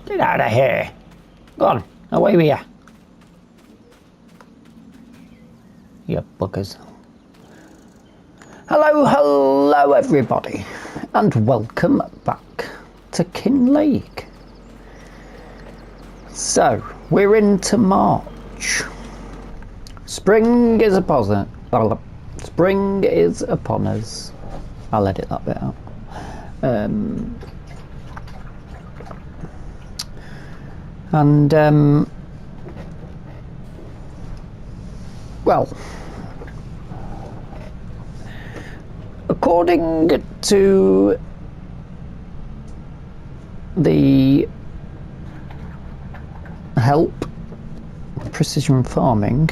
Get out of here. Go on, away with you. You buggers. Hello everybody, and welcome back to Kinlaig. So, we're into March. Spring is upon us. Spring is upon us. I'll edit that bit out. Well, according to the help precision farming,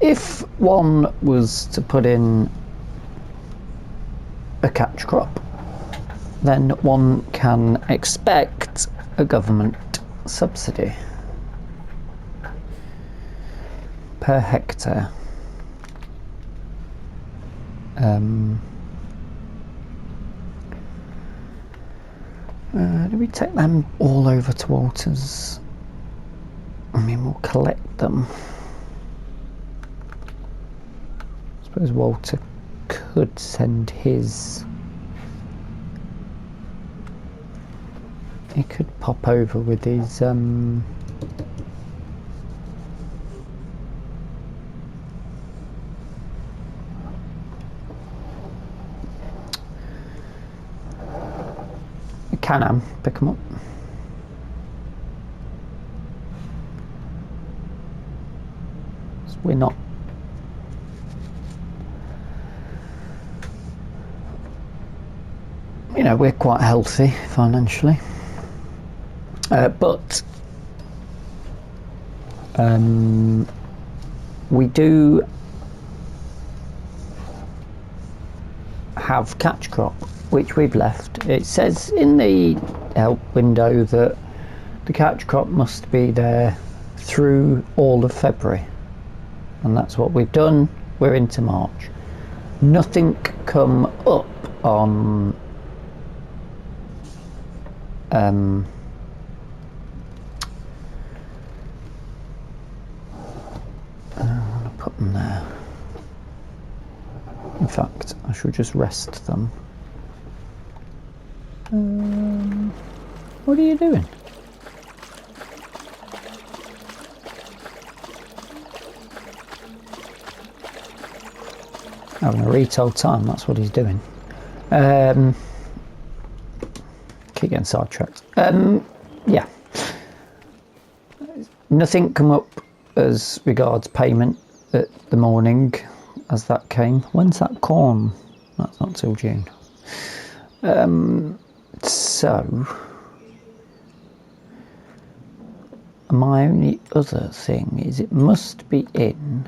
if one was to put in a catch crop, then one can expect a government subsidy per hectare. Do we take them all over to Walter's? I mean, we'll collect them. I suppose Walter could send his. He could pop over with his Can-Am, pick them up. So we're not. You know, we're quite healthy financially. But we do have catch crop, which we've left. It says in the help window that the catch crop must be there through all of February, and that's what we've done. We're into March. Nothing come up on I'm gonna put them there. In fact, I should just rest them. What are you doing? Having a retail time, that's what he's doing. Keep getting sidetracked. Yeah. Nothing come up as regards payment at the morning as that came. When's that corn? That's not till June. So my only other thing is it must be in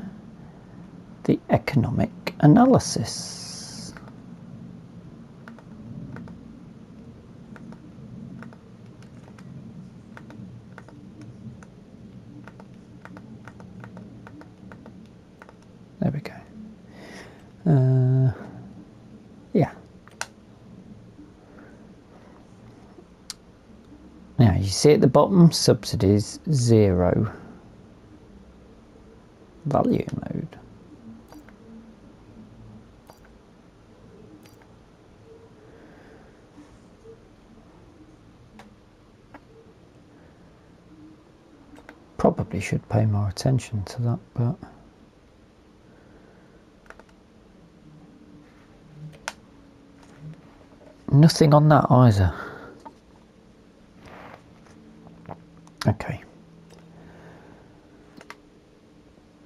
the economic analysis. There we go. Yeah. Now you see at the bottom, subsidies 0. Value mode. Probably should pay more attention to that, but nothing on that either. Okay.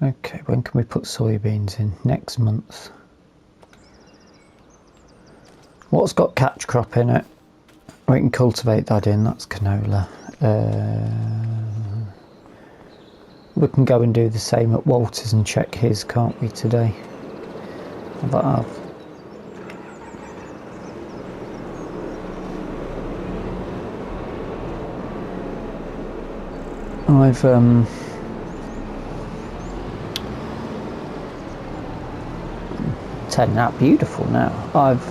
Okay, when can we put soybeans in? Next month. What's got catch crop in it? We can cultivate that in, that's canola. We can go and do the same at Walter's and check his, can't we, today? But I've turned out beautiful now. I've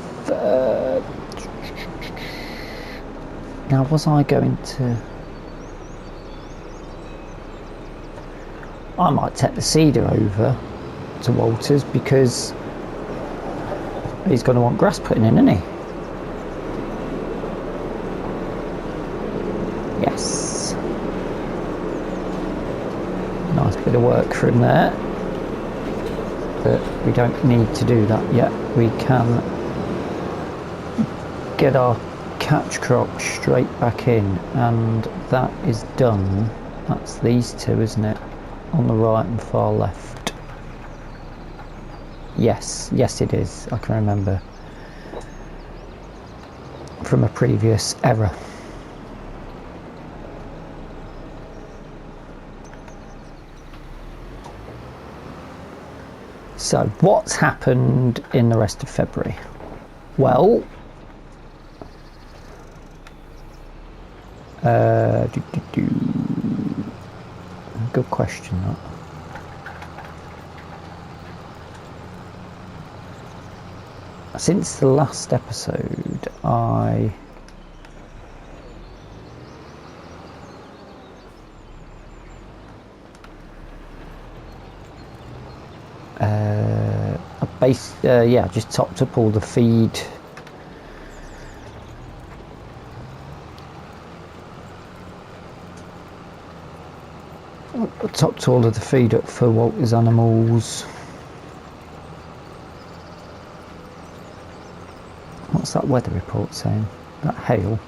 Now, was I going to... I might take the seeder over to Walter's because he's going to want grass putting in, isn't he? Yes. Nice bit of work for him there. But we don't need to do that yet. We can get our catch crop straight back in, and that is done. That's these two, isn't it? On the right and far left. Yes, yes it is. I can remember from a previous error. So, what's happened in the rest of February? Well, good question, that. Since the last episode, I just topped up all the feed. I topped all of the feed up for Walter's animals. What's that weather report saying? That hail?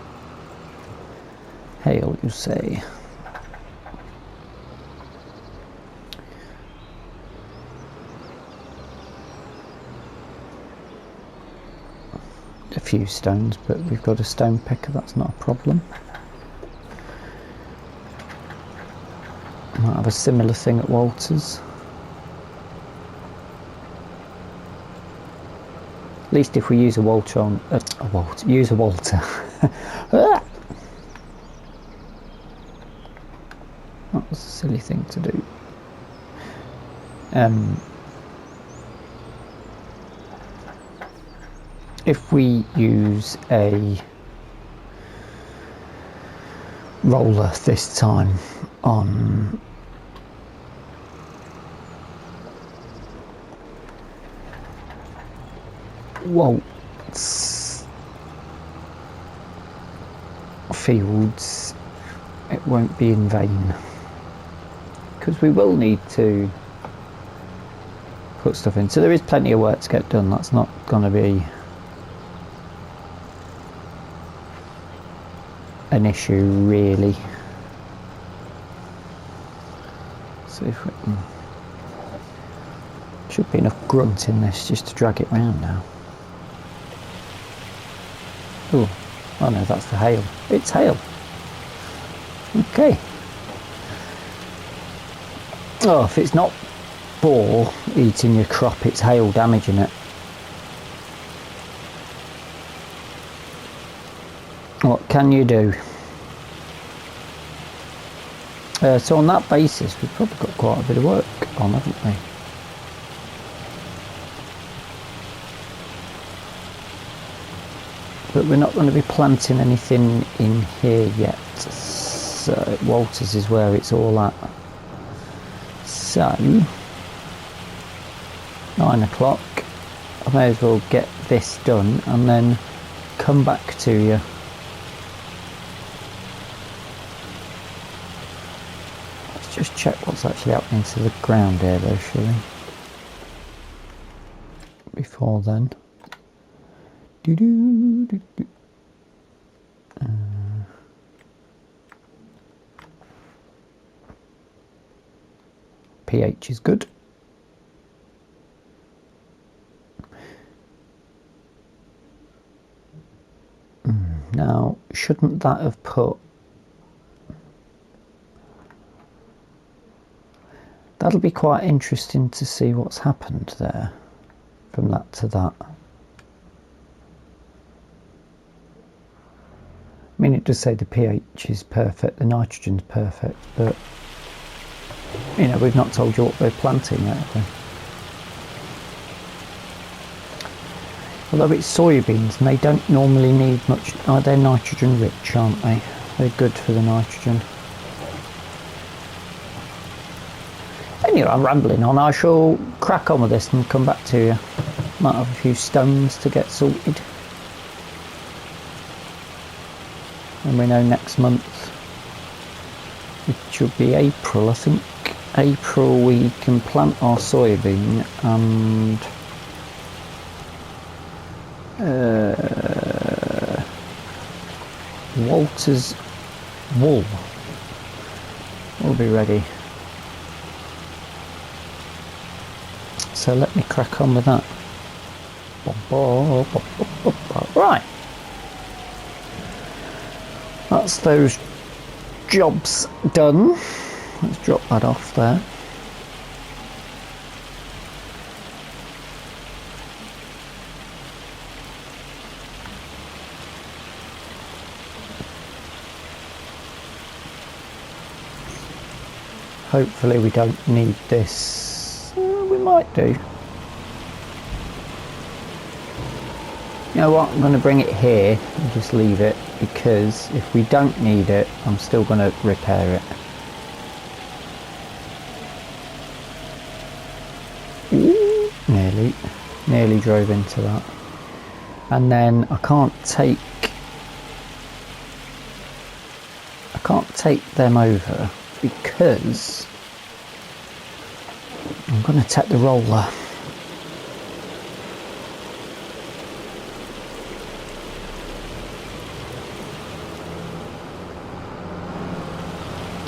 Hail, you say? A few stones, but we've got a stone picker, that's not a problem. Might have a similar thing at Walter's. At least if we use a Walter on use a Walter. That was a silly thing to do. If we use a roller this time on Walt's fields, it won't be in vain, because we will need to put stuff in. So there is plenty of work to get done. That's not going to be an issue really. So if we can, should be enough grunt in this just to drag it round now. Oh no, that's the hail. It's hail. Okay. Oh, if it's not boar eating your crop, it's hail damaging it. What can you do? So on that basis, we've probably got quite a bit of work on, haven't we? But we're not going to be planting anything in here yet. So Walter's is where it's all at. So 9 o'clock. I may as well get this done and then come back to you. Let's just check what's actually happening to the ground here though, shall we? Before then. pH is good. Now, shouldn't that have put... That'll be quite interesting to see what's happened there from that to that. I mean, it does say the pH is perfect, the nitrogen's perfect, but you know, we've not told you what we're planting yet, have Although it's soybeans and they don't normally need much. They're nitrogen rich, aren't they? They're good for the nitrogen. Anyway, I'm rambling on. I shall crack on with this and come back to you. Might have a few stones to get sorted. And we know next month, it should be April, I think. April we can plant our soybean and Walter's wool will be ready. So let me crack on with that. Right. That's those jobs done. Let's drop that off there. Hopefully we don't need this. We might do. You know what, I'm going to bring it here and just leave it, because if we don't need it, I'm still going to repair it. Ooh, nearly drove into that. And then I can't take them over because I'm going to take the roller.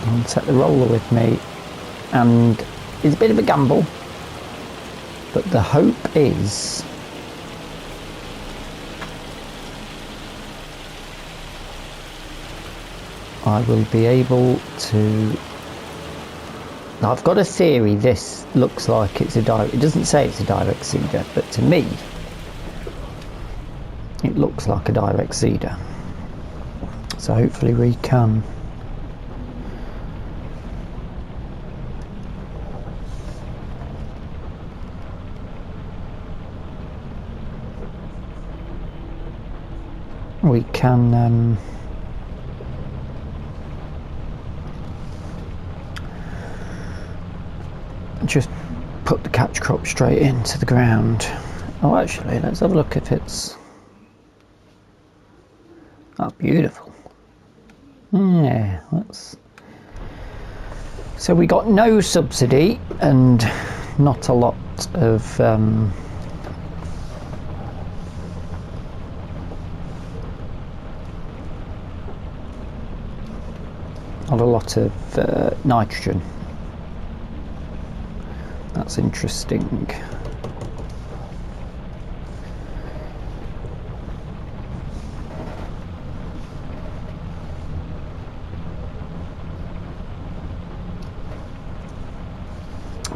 I'm going to take the roller with me, and it's a bit of a gamble, but the hope is I will be able to. Now I've got a theory this looks like it's a direct, it doesn't say it's a direct seeder, but to me it looks like a direct seeder, so hopefully we can just put the catch crop straight into the ground. Oh, actually, let's have a look if it's... That's beautiful. Yeah, that's... So we got no subsidy and not a lot of nitrogen. That's interesting.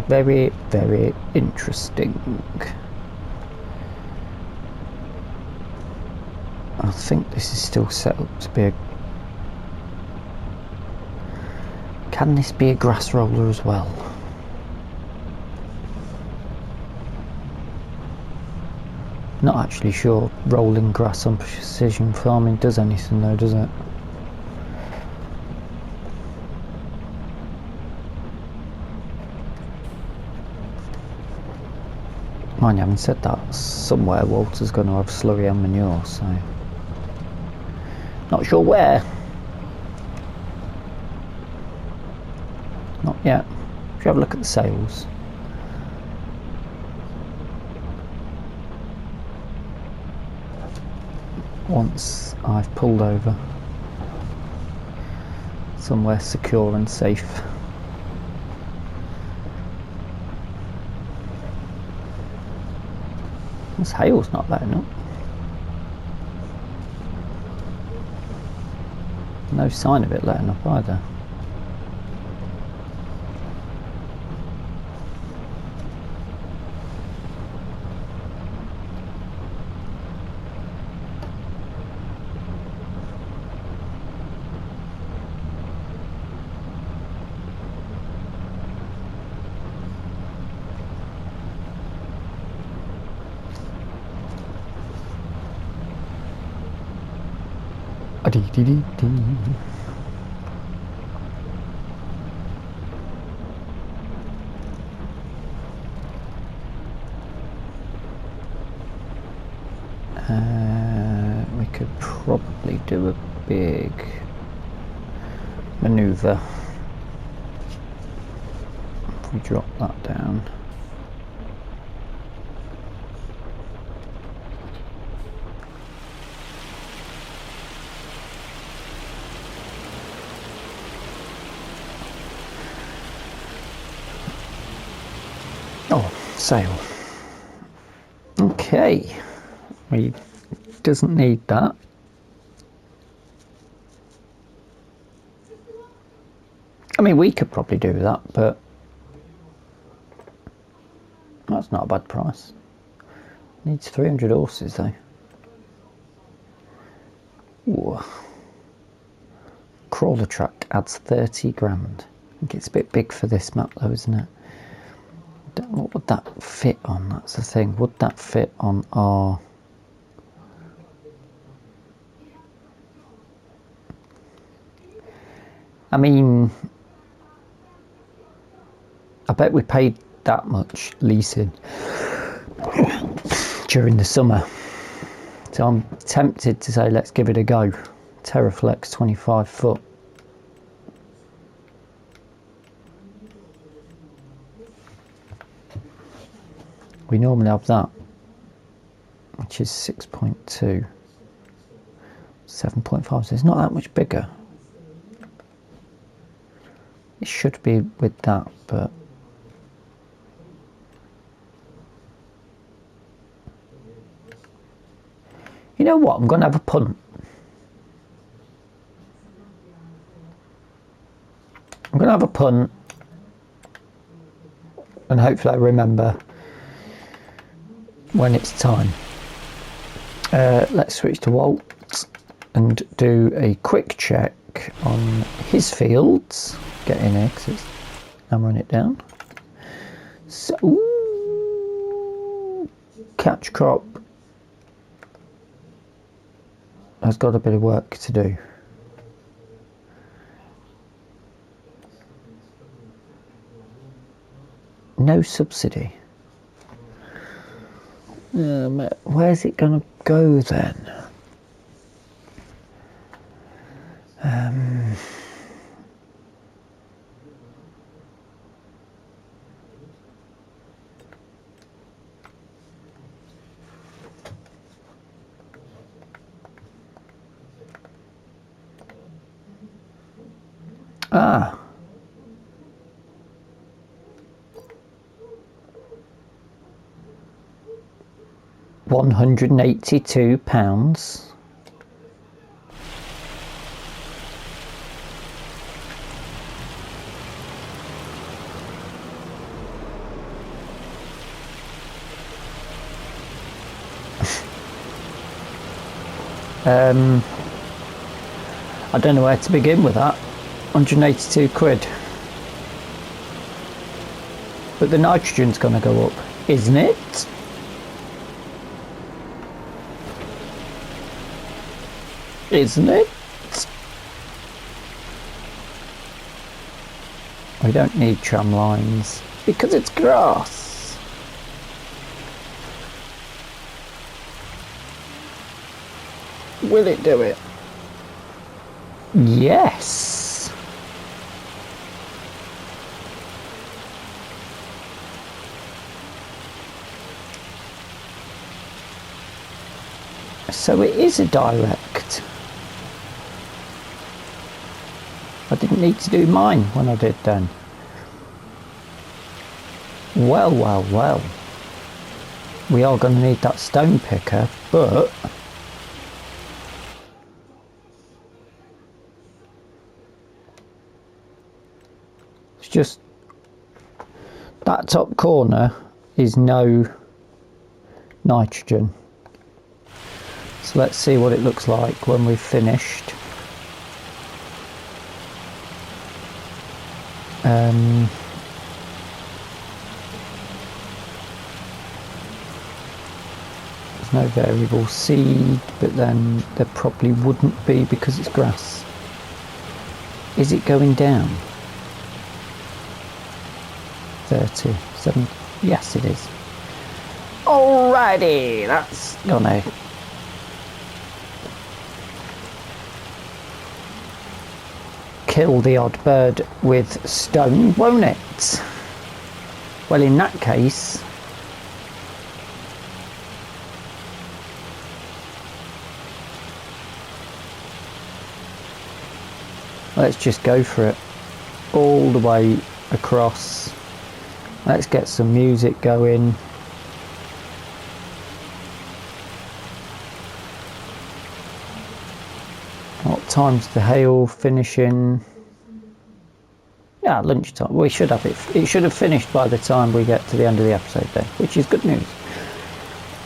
Very, very interesting. I think this is still set up to be a... Can this be a grass roller as well? Not actually sure rolling grass on precision farming does anything though, does it? Mind you, having said that, somewhere Walter's going to have slurry and manure, so... Not sure where. Not yet. Should have a look at the sails. Once I've pulled over somewhere secure and safe. This hail's not letting up. No sign of it letting up either. We could probably do a big maneuver if we drop that down. Oh, sail. Okay, we doesn't need that. I mean, we could probably do that, but that's not a bad price. Needs 300 horses though. Ooh. Crawler track adds 30 grand. I think it's a bit big for this map though, isn't it? What would that fit on? That's the thing. Would that fit on our... I mean, I bet we paid that much leasing during the summer. So I'm tempted to say let's give it a go. Terraflex 25 foot. We normally have that, which is 6.2, 7.5, so it's not that much bigger. It should be with that, but you know what, I'm going to have a punt. I'm going to have a punt, and hopefully I remember when it's time. Let's switch to Walt and do a quick check on his fields. Get in here because I'm running it down. So, ooh, catch crop has got a bit of work to do. No subsidy. Where's it gonna go then? Ah. £182. I don't know where to begin with that. 182 quid. But the nitrogen's gonna go up, isn't it? Isn't it? We don't need tram lines because it's grass. Will it do it? Yes. So it is a direct. I didn't need to do mine when I did then. Well, well, well. We are going to need that stone picker, but it's just that top corner is no nitrogen. So let's see what it looks like when we've finished. There's no variable seed, but then there probably wouldn't be because it's grass. Is it going down? 37. Yes, it is. Alrighty, that's gonna kill the odd bird with stone, won't it? Well, in that case, let's just go for it all the way across. Let's get some music going. What time's the hail finishing? Yeah, lunchtime. We should have it. It should have finished by the time we get to the end of the episode then, which is good news.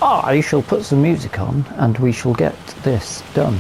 I shall put some music on and we shall get this done.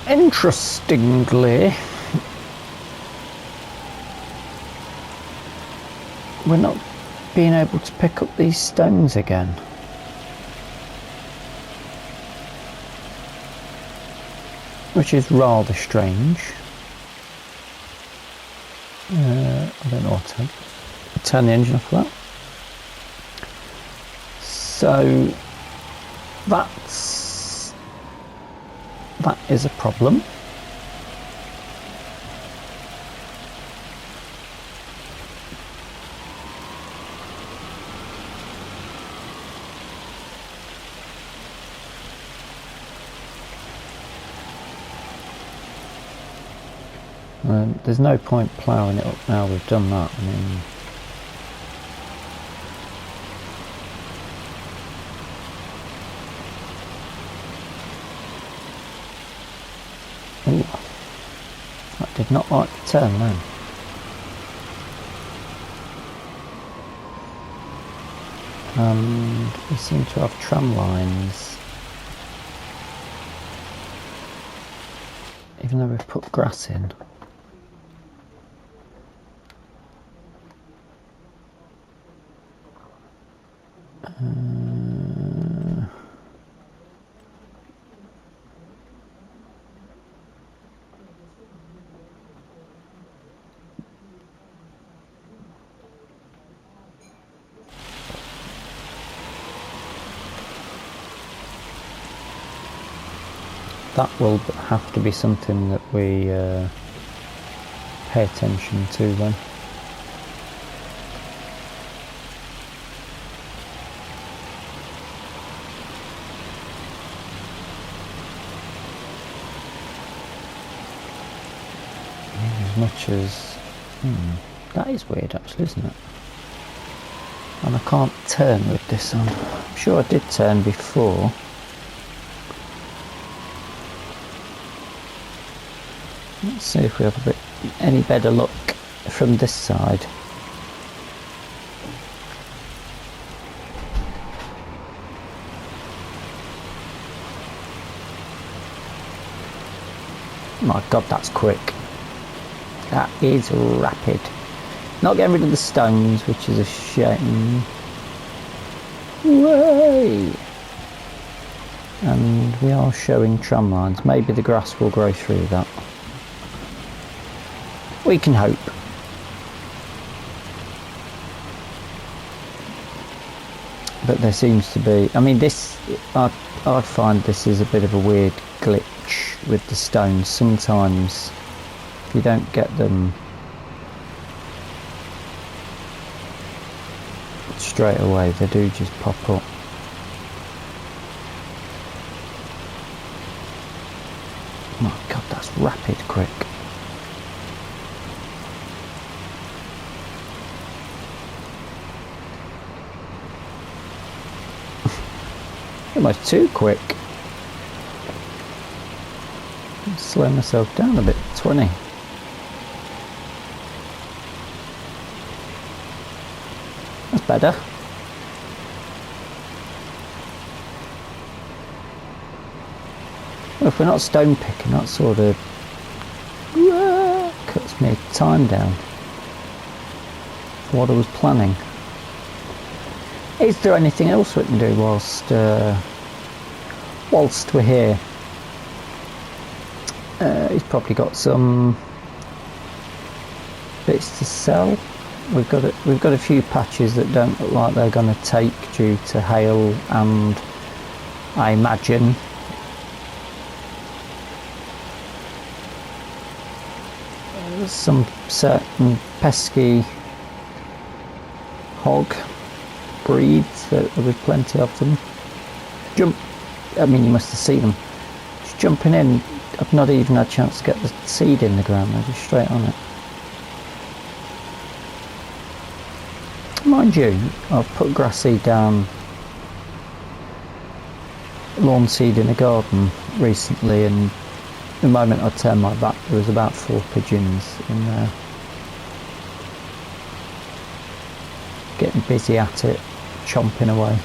Interestingly, we're not being able to pick up these stones again. Which is rather strange. I don't know what to turn the engine off for that. So that is a problem. There's no point ploughing it up now we've done that. I mean, ooh, that did not like the turn then. And we seem to have tram lines, even though we've put grass in. That will have to be something that we pay attention to then. As much as... that is weird actually, isn't it? And I can't turn with this on. I'm sure I did turn before. Let's see if we have any better luck from this side. My God, that's quick. That is rapid. Not getting rid of the stones, which is a shame. Way! And we are showing tram lines. Maybe the grass will grow through that. We can hope. But there seems to be... I mean, this... I find this is a bit of a weird glitch with the stones. Sometimes, if you don't get them straight away, they do just pop up. My God, that's rapid quick. Almost too quick. Slow myself down a bit. 20. That's better. Well, if we're not stone picking, that sort of cuts me time down for what I was planning. Is there anything else we can do whilst we're here? He's probably got some bits to sell. We've got a few patches that don't look like they're going to take due to hail, and I imagine some certain pesky hog breeds that there was plenty of them. I mean, you must have seen them just jumping in. I've not even had a chance to get the seed in the ground, they're just straight on it. Mind you, I've put grass seed down, lawn seed in a garden recently, and the moment I turned my back there was about 4 pigeons in there getting busy at it, chomping away.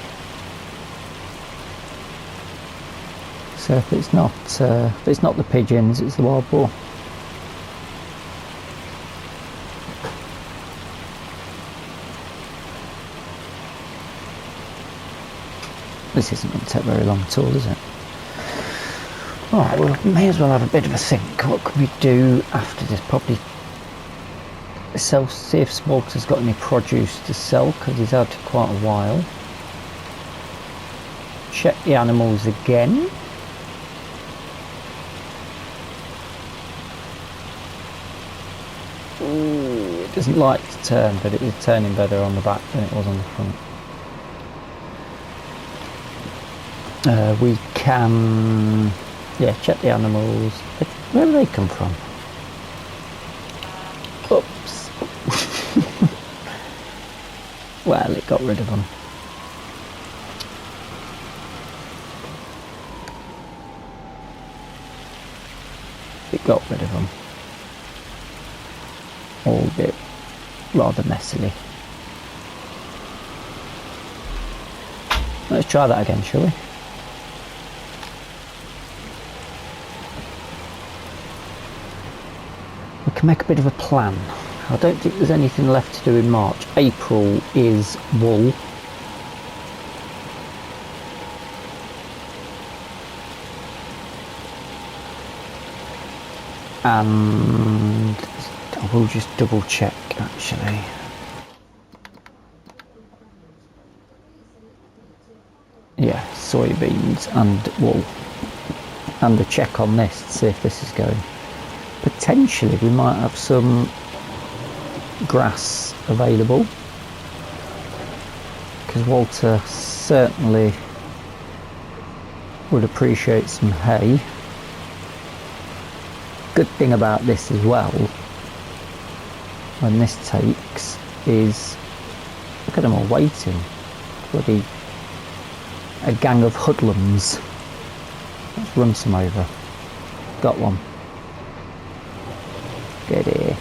So if it's not the pigeons, it's the wild boar. This isn't going to take very long at all, is it? Alright, well, we may as well have a bit of a think. What can we do after this? Probably see if Smokes has got any produce to sell, because he's had quite a while. Check the animals again. Ooh, it doesn't like to turn, but it is turning better on the back than it was on the front. We can, yeah, check the animals. Where do they come from? Well, it got rid of them. It got rid of them. Albeit rather messily. Let's try that again, shall we? We can make a bit of a plan. I don't think there's anything left to do in March. April is wool. And I will just double check actually. Yeah, soybeans and wool. And a check on this to see if this is going. Potentially we might have some grass available, because Walter certainly would appreciate some hay. Good thing about this as well, when this takes, is look at them all waiting. Bloody a gang of hoodlums. Let's run some over. Got one. Get here.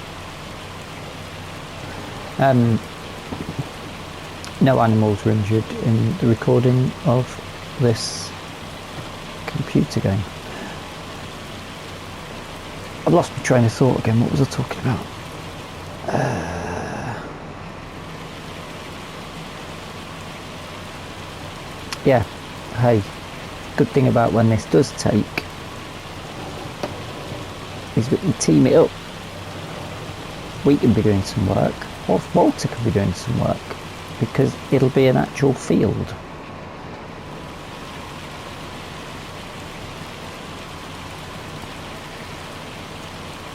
No animals were injured in the recording of this computer game. I've lost my train of thought again. What was I talking about? Yeah, hey, good thing about when this does take is we can team it up. We can be doing some work, or Walter can be doing some work, because it'll be an actual field.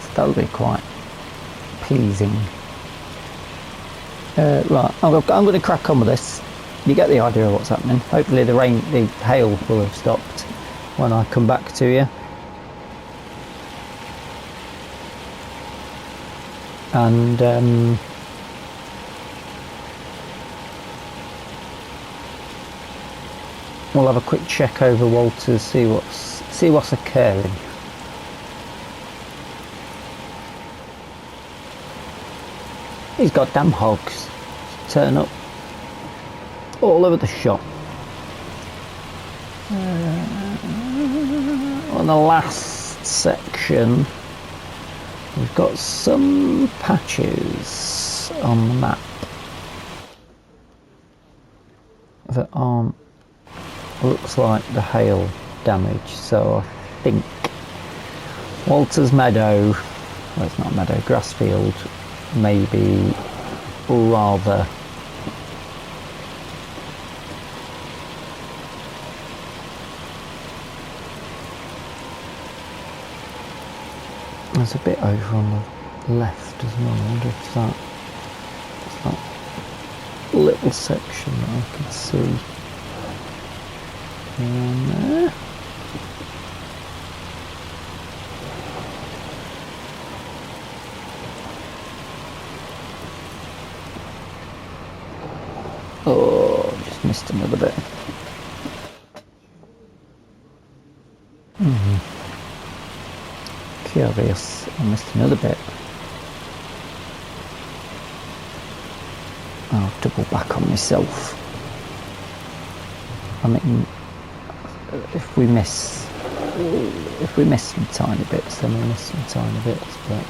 So that'll be quite pleasing. Right, I'm going to crack on with this. You get the idea of what's happening. Hopefully the hail will have stopped when I come back to you. And we'll have a quick check over Walters, see what's occurring. These goddamn hogs turn up all over the shop. On the last section, we've got some patches on the map that aren't, looks like the hail damage, so I think Walter's meadow, well it's not a meadow, grass field, maybe rather there's a bit over on the left as well. I wonder if that little section that I can see around there. Oh, just missed another bit. Curious, I missed another bit. I'll double back on myself. I mean, if we miss some tiny bits, then we miss some tiny bits, but...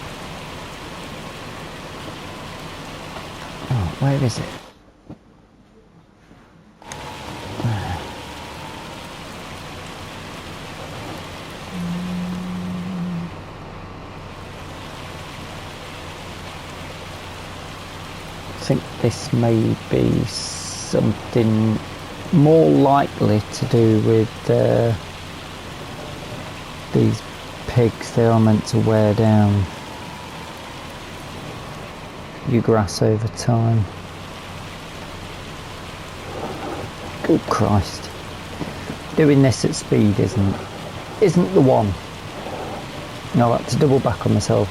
Oh, where is it? I think this may be something more likely to do with these pigs. They are meant to wear down your grass over time. Good Christ. Doing this at speed isn't the one. I like to double back on myself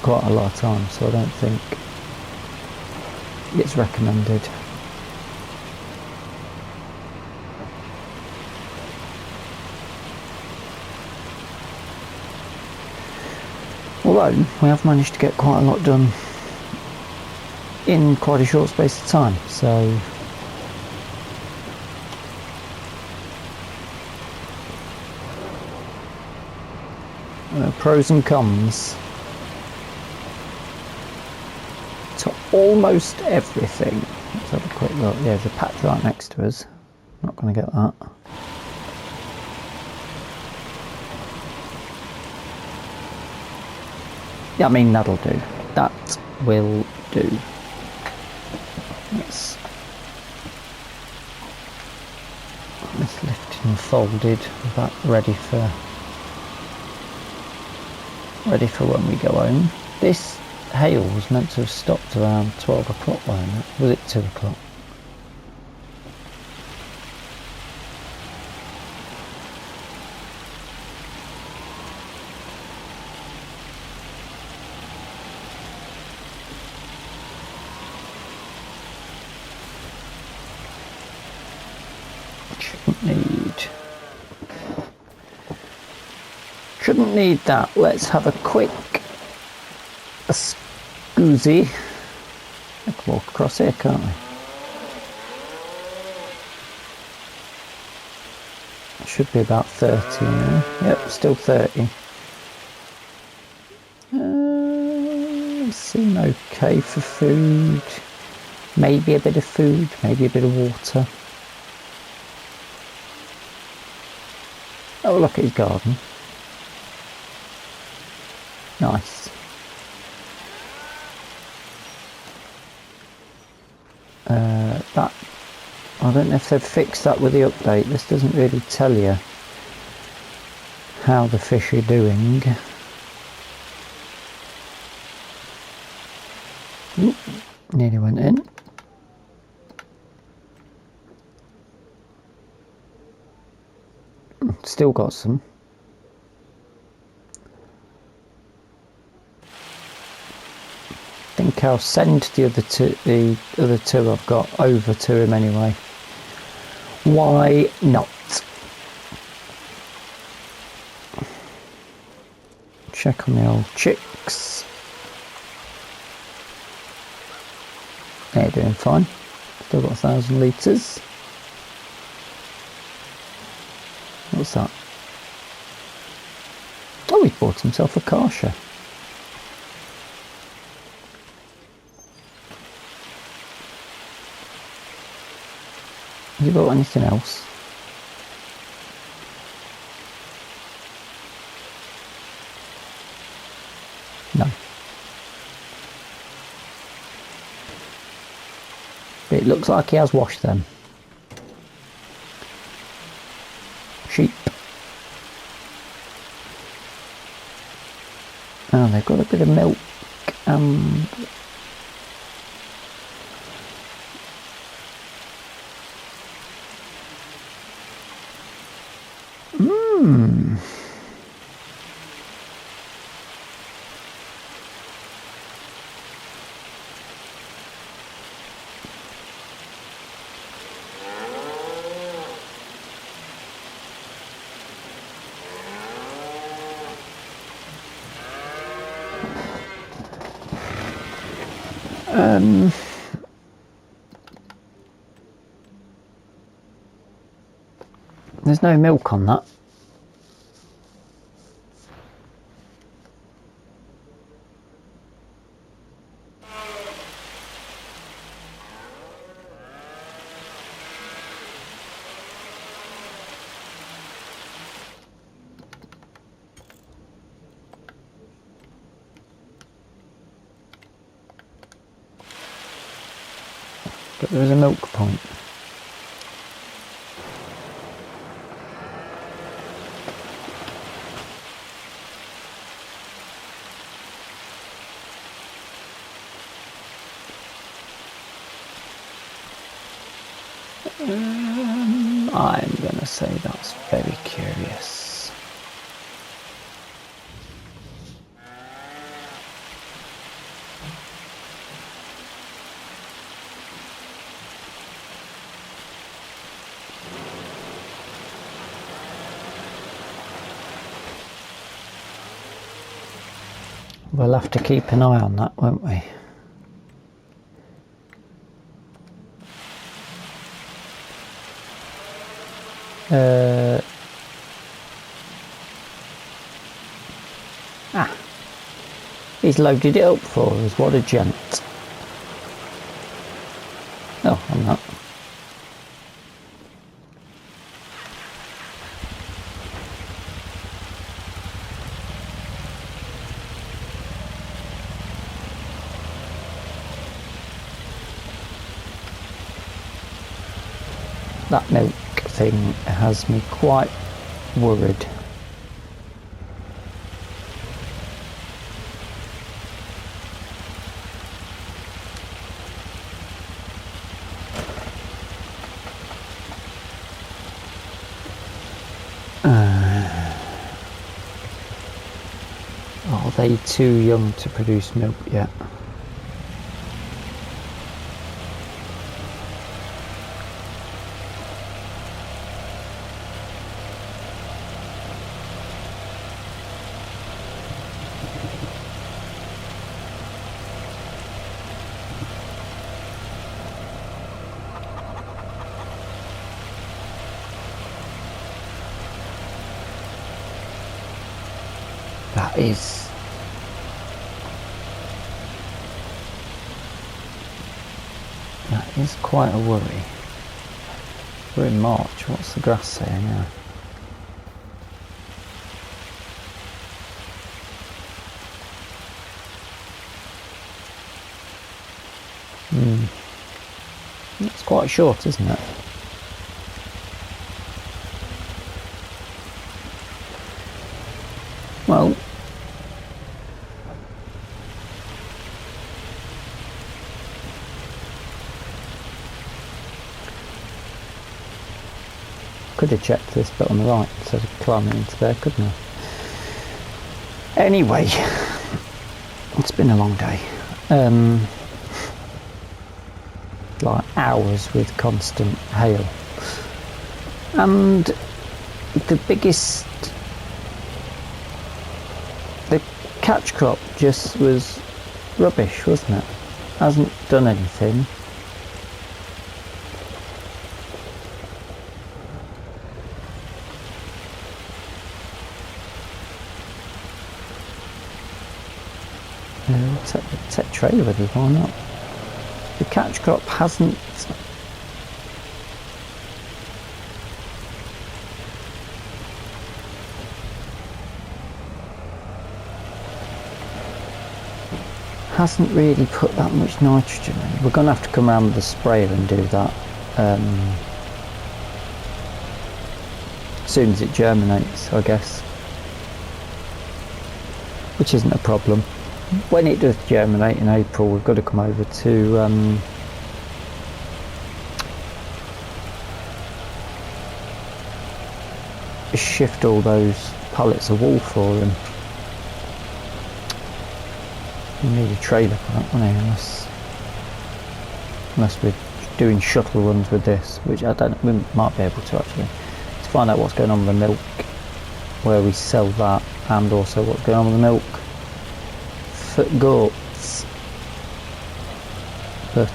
quite a lot of times, so I don't think it's recommended. grown. We have managed to get quite a lot done in quite a short space of time, so pros and cons to almost everything. Let's have a quick look. Yeah, there's a patch right next to us. Not going to get that. Yeah, I mean, that'll do. That will do. Let's lifted and folded. That ready for when we go home. This hail was meant to have stopped around 12 o'clock, wasn't it? Was it 2 o'clock? Shouldn't need that. Let's have a quick scoozy. I can walk across here, can't we? It should be about 30 now. Yep, still 30. Seem okay for food. Maybe a bit of food, maybe a bit of water. Oh, look at his garden. Nice. That, I don't know if they've fixed that with the update. This doesn't really tell you how the fish are doing. Oop, nearly went in. Still got some. I think I'll send the other two I've got over to him anyway. Why not? Check on the old chicks. They're doing fine. Still got 1,000 litres. What's that? Oh, he bought himself a Karsha. Has he bought anything else? No. But it looks like he has washed them. Sheep. Oh, they've got a bit of milk and there's no milk on that. But there is a milk point. I'm going to say that's very curious. We'll have to keep an eye on that, won't we? He's loaded it up for us. What a gent. Oh, I'm not. That milk thing has me quite worried. Are they too young to produce milk yet? That is quite a worry. We're in March. What's the grass saying now? It's quite short, isn't it? Well, could have checked this bit on the right instead of climbing into there, couldn't I? Anyway, it's been a long day. Like hours with constant hail. And the catch crop just was rubbish, wasn't it? Hasn't done anything. Take trailer with us, why not? The catch crop hasn't really put that much nitrogen in. We're going to have to come around with the sprayer and do that as soon as it germinates, I guess, which isn't a problem. When it does germinate in April, we've got to come over to shift all those pallets of wool for him. We need a trailer for that, won't we? Unless we're doing shuttle runs with this, which I don't. We might be able to actually. To find out what's going on with the milk, where we sell that, and also what's going on with the milk for goats. But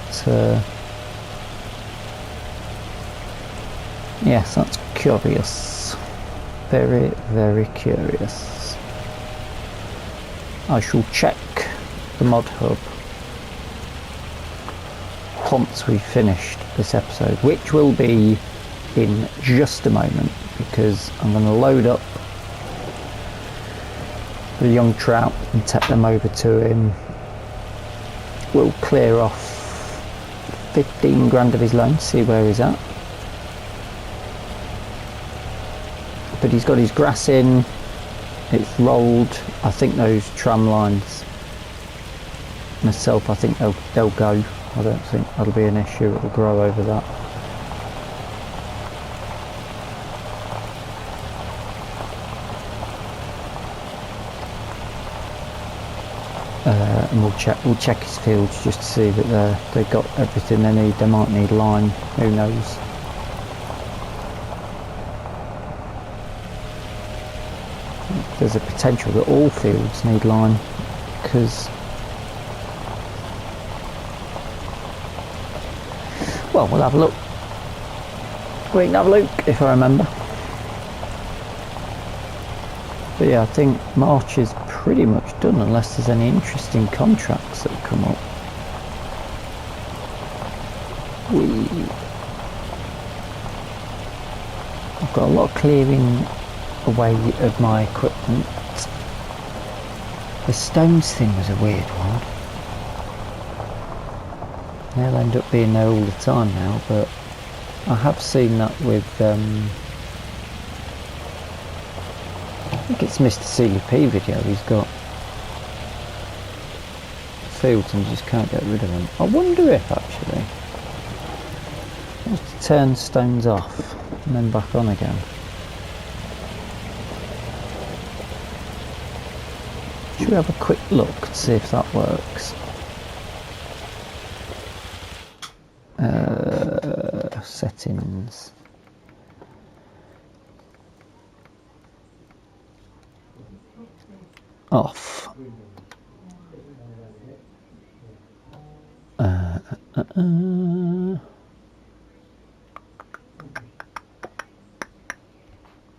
yes, that's curious. Very, very curious. I shall check the mod hub once we've finished this episode, which will be in just a moment, because I'm going to load up the young trout and take them over to him. We'll clear off 15 grand of his loan, see where he's at. But he's got his grass in, it's rolled. I think those tram lines myself, I think they'll go. I don't think that'll be an issue, it'll grow over that. And we'll check his fields just to see that they've got everything they need. They might need line, who knows. There's a potential that all fields need line, because, well, we'll have a look. We can have a look if I remember. But yeah, I think March is pretty much done unless there's any interesting contracts that come up. I've got a lot of clearing away of my equipment. The stones thing was a weird one. They'll end up being there all the time now, but I have seen that with I think it's Mr. CDP video. He's got fields and you just can't get rid of them. I wonder if actually I have to turn stones off and then back on again. Should we have a quick look to see if that works? Settings. Off.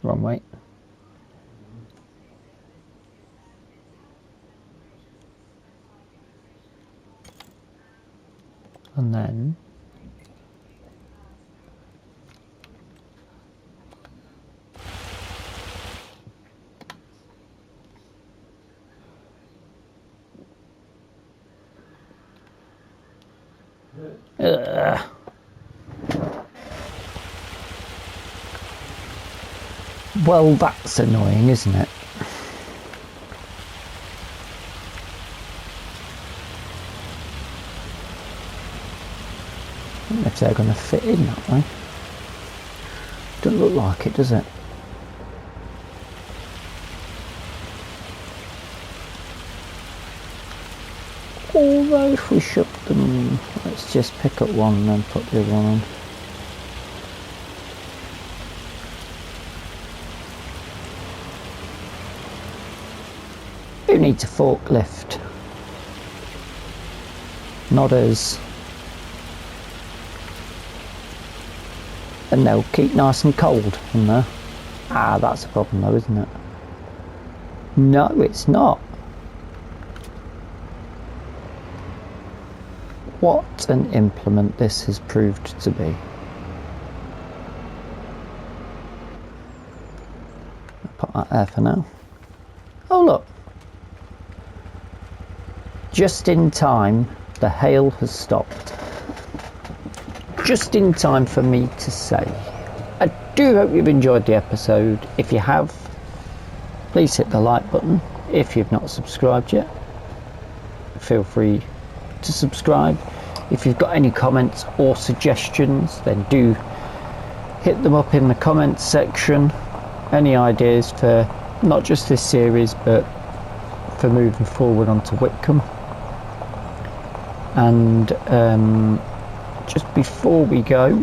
Wrong way. And then well, that's annoying, isn't it? I don't know if they're going to fit in that way. Doesn't look like it, does it? Although if we shut them, let's just pick up one and then put the other one on. Who needs a forklift? Not us. And they'll keep nice and cold in there. Ah, that's a problem though, isn't it? No, it's not. What an implement this has proved to be. I'll put that there for now. Oh look. Just in time, the hail has stopped. Just in time for me to say, I do hope you've enjoyed the episode. If you have, please hit the like button. If you've not subscribed yet, feel free to subscribe. If you've got any comments or suggestions, then do hit them up in the comments section. Any ideas for not just this series but for moving forward onto Whitcomb. And just before we go,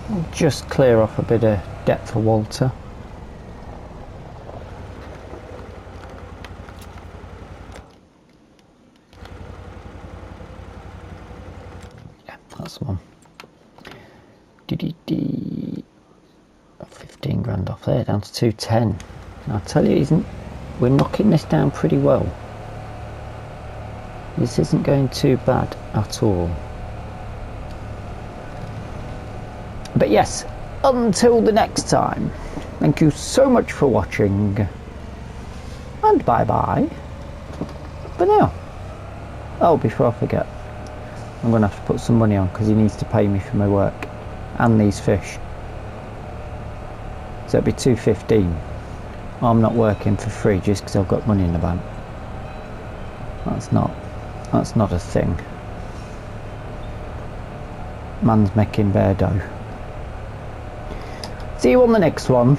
we'll just clear off a bit of depth for Walter. That's the one. 15 grand off there, down to 210. I'll tell you, we're knocking this down pretty well. This isn't going too bad at all. But yes, until the next time, thank you so much for watching, and bye bye for now. Oh, before I forget, I'm going to have to put some money on because he needs to pay me for my work and these fish. So it'll be $2.15. I'm not working for free just because I've got money in the bank. That's not a thing. Man's making bare dough. See you on the next one.